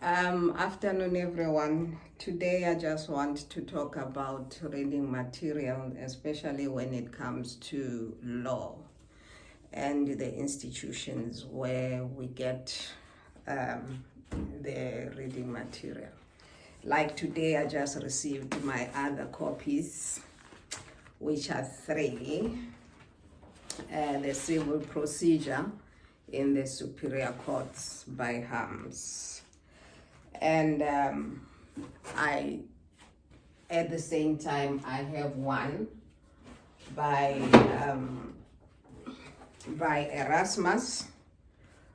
Afternoon, everyone. Today, I just want to talk about reading material, especially when it comes to law and the institutions where we get the reading material. Like today, I just received my other copies, which are three. The Civil Procedure in the Superior Courts by Harms. And I, at the same time, I have one by Erasmus,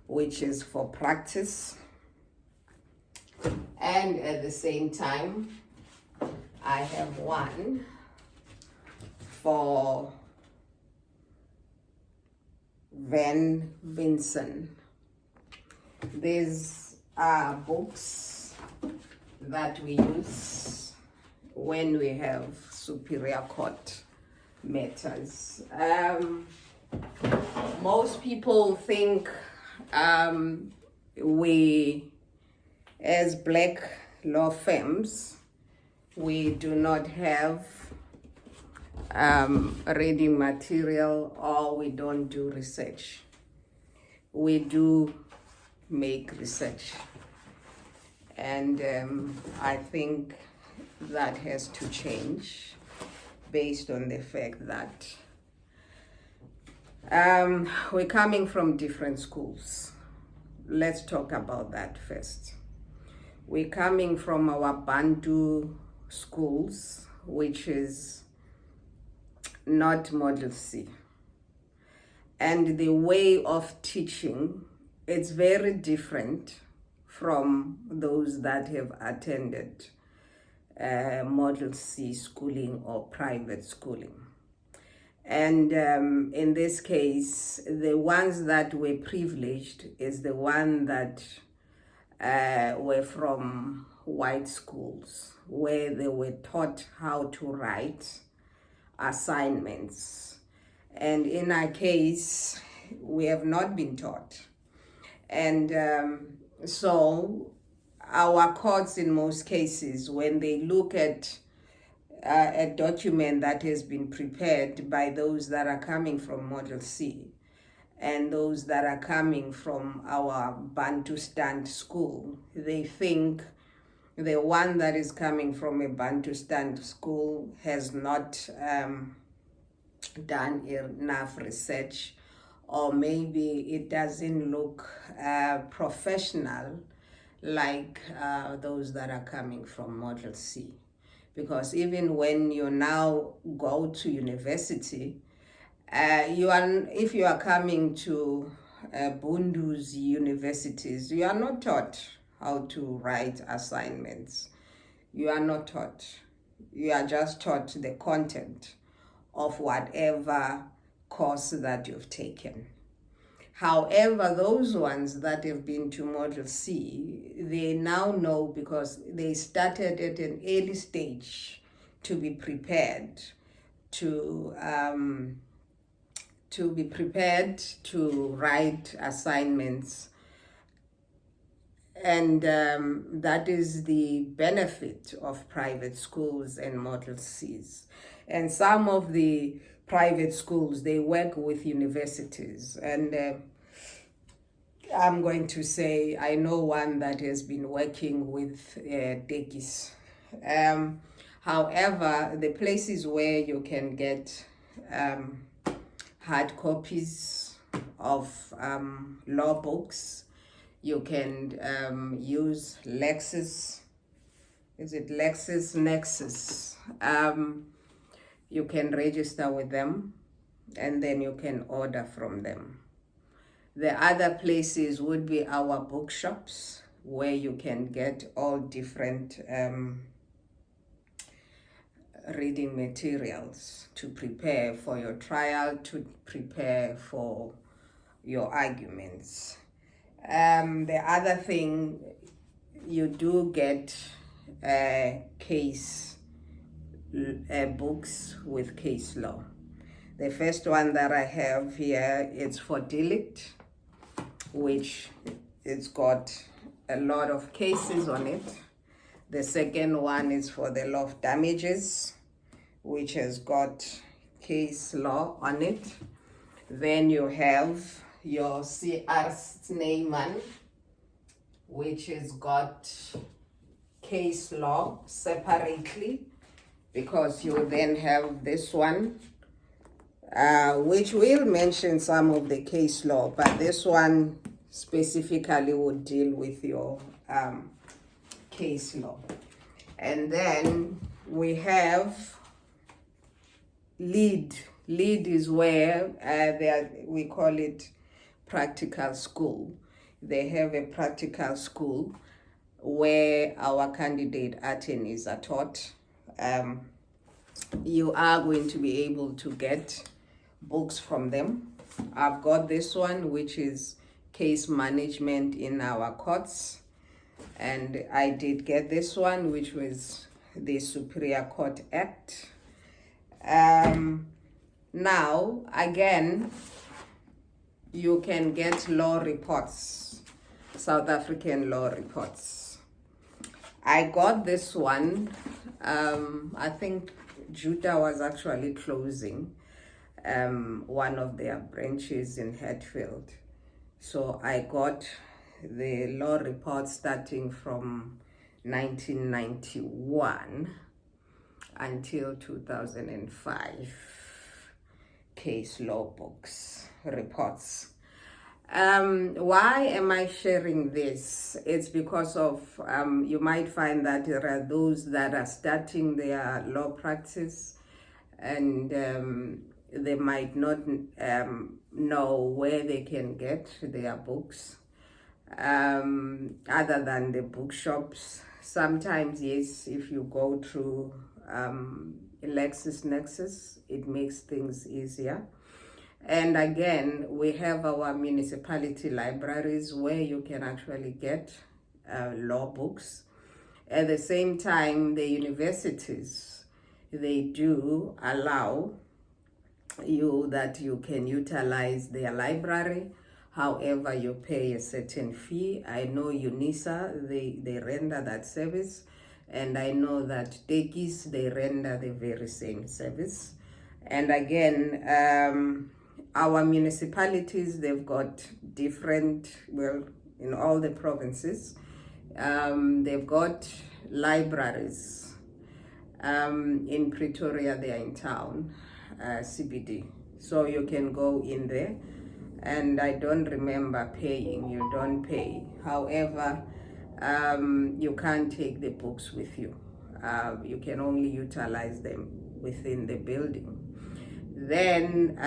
which is for practice. And at the same time, I have one for Van Vincent. These are books that we use when we have Superior Court matters. Most people think we, as black law firms, we do not have reading material, or we don't do research. We do make research, and I think that has to change based on the fact that we're coming from different schools. Let's talk about that first. We're coming from our Bantu schools, which is not Model C. And the way of teaching, it's very different from those that have attended Model C schooling or private schooling. And in this case, the ones that were privileged is the one that were from white schools, where they were taught how to write assignments. And in our case, we have not been taught. And so our courts, in most cases, when they look at a document that has been prepared by those that are coming from Model C and those that are coming from our Bantustan school, they think the one that is coming from a Bantustan school has not done enough research, or maybe it doesn't look professional like those that are coming from Model C. Because even when you now go to university, if you are coming to Bundu's universities, you are not taught how to write assignments. You are not taught. You are just taught the content of whatever course that you've taken. However, those ones that have been to Model C, they now know, because they started at an early stage to be prepared to write assignments. And that is the benefit of private schools and Model Cs. And some of the private schools, they work with universities. And I'm going to say, I know one that has been working with Dekis. However, the places where you can get hard copies of law books, you can use Lexis. Is it LexisNexis? You can register with them, and then you can order from them. The other places would be our bookshops, where you can get all different reading materials to prepare for your trial, to prepare for your arguments. The other thing, you do get case books with case law. The first one that I have here is for Delict, which it's got a lot of cases on it. The second one is for the law of damages, which has got case law on it. Then you have your C.R. Snyman, which has got case law separately, because you then have this one, which will mention some of the case law, but this one specifically would deal with your case law. And then we have LEAD. LEAD is where we call it practical school. They have a practical school where our candidate attorneys are taught. You are going to be able to get books from them. I've got this one, which is case management in our courts. And I did get this one, which was the Superior Court Act. Now, again, you can get law reports, South African law reports. I got this one. I think Juta was actually closing one of their branches in Hatfield. So I got the law report starting from 1991 until 2005. Case law books, reports. Why am I sharing this? It's because of, you might find that there are those that are starting their law practice, and they might not know where they can get their books, other than the bookshops. Sometimes, yes, if you go through LexisNexis, it makes things easier. And again, we have our municipality libraries where you can actually get law books. At the same time, the universities, they do allow you that you can utilize their library. However, you pay a certain fee. I know UNISA, they render that service. And I know that Tekis, they render the very same service. And again, our municipalities, they've got different, well, in all the provinces, they've got libraries. In Pretoria, they are in town, CBD. So you can go in there. And I don't remember paying, you don't pay. However, you can't take the books with you. You can only utilize them within the building. Then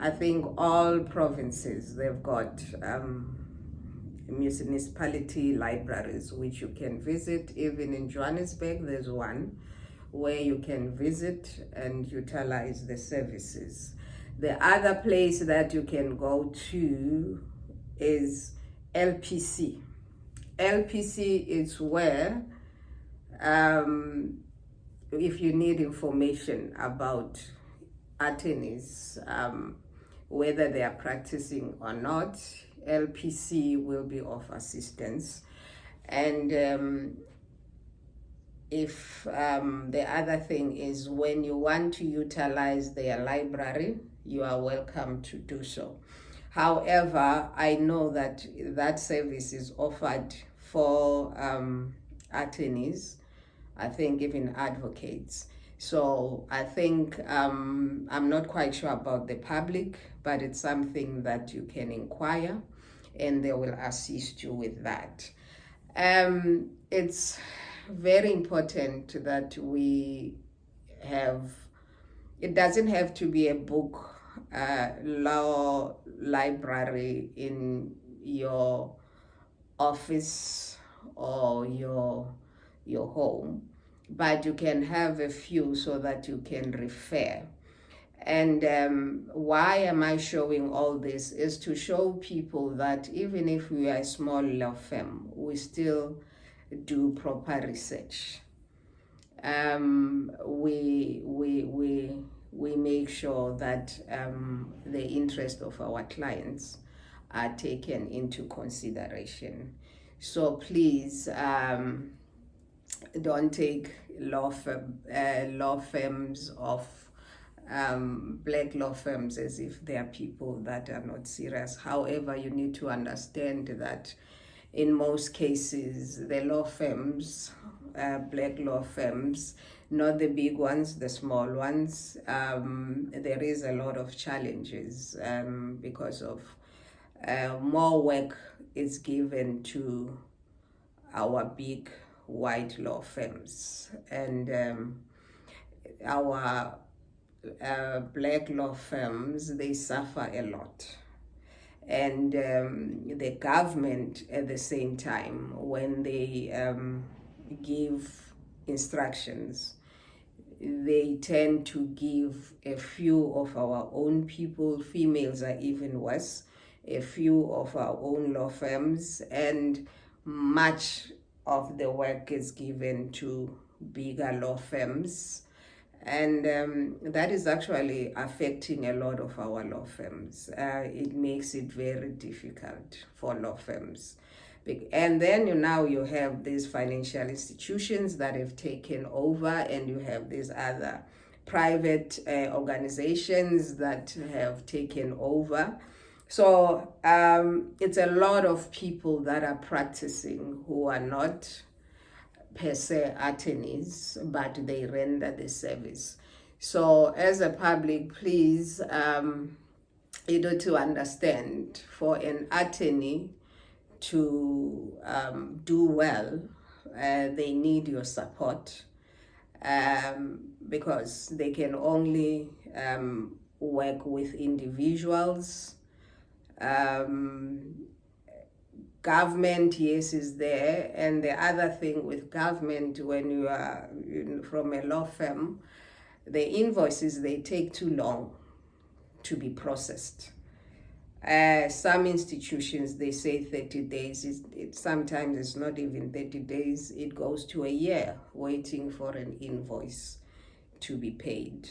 I think all provinces, they've got municipality libraries which you can visit. Even in Johannesburg, there's one where you can visit and utilize the services. The other place that you can go to is LPC. LPC is where, if you need information about attorneys, whether they are practicing or not, LPC will be of assistance. And if the other thing is, when you want to utilize their library, you are welcome to do so. However, I know that that service is offered for attorneys, I think even advocates. So I think, I'm not quite sure about the public, but it's something that you can inquire and they will assist you with that. It's very important that we have, it doesn't have to be a book law library in your office or your home, but you can have a few so that you can refer. And why am I showing all this is to show people that even if we are a small law firm, we still do proper research. We make sure that the interest of our clients are taken into consideration. So please don't take law firms of black law firms as if they are people that are not serious. However, you need to understand that in most cases, the law firms, black law firms, not the big ones, the small ones, there is a lot of challenges because of more work is given to our big white law firms, and our black law firms, they suffer a lot. And the government at the same time, when they give instructions, they tend to give a few of our own people, females are even worse, a few of our own law firms, and much of the work is given to bigger law firms. And that is actually affecting a lot of our law firms. It makes it very difficult for law firms. And then now you have these financial institutions that have taken over, and you have these other private organizations that have taken over. So it's a lot of people that are practicing who are not per se attorneys, but they render the service. So as a public, please, you know, to understand, for an attorney to do well, they need your support, because they can only work with individuals. Government, yes, is there. And the other thing with government, when you are from a law firm, the invoices, they take too long to be processed. Some institutions, they say 30 days. Sometimes it's not even 30 days. It goes to a year waiting for an invoice to be paid.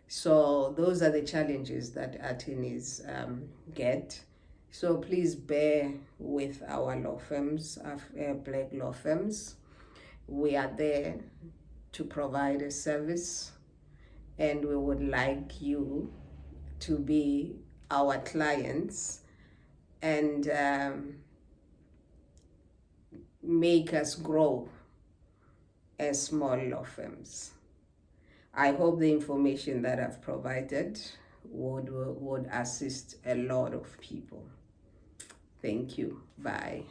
So those are the challenges that attorneys get. So please bear with our law firms, black law firms. We are there to provide a service, and we would like you to be our clients and make us grow as small law firms. I hope the information that I've provided would assist a lot of people. Thank you. Bye.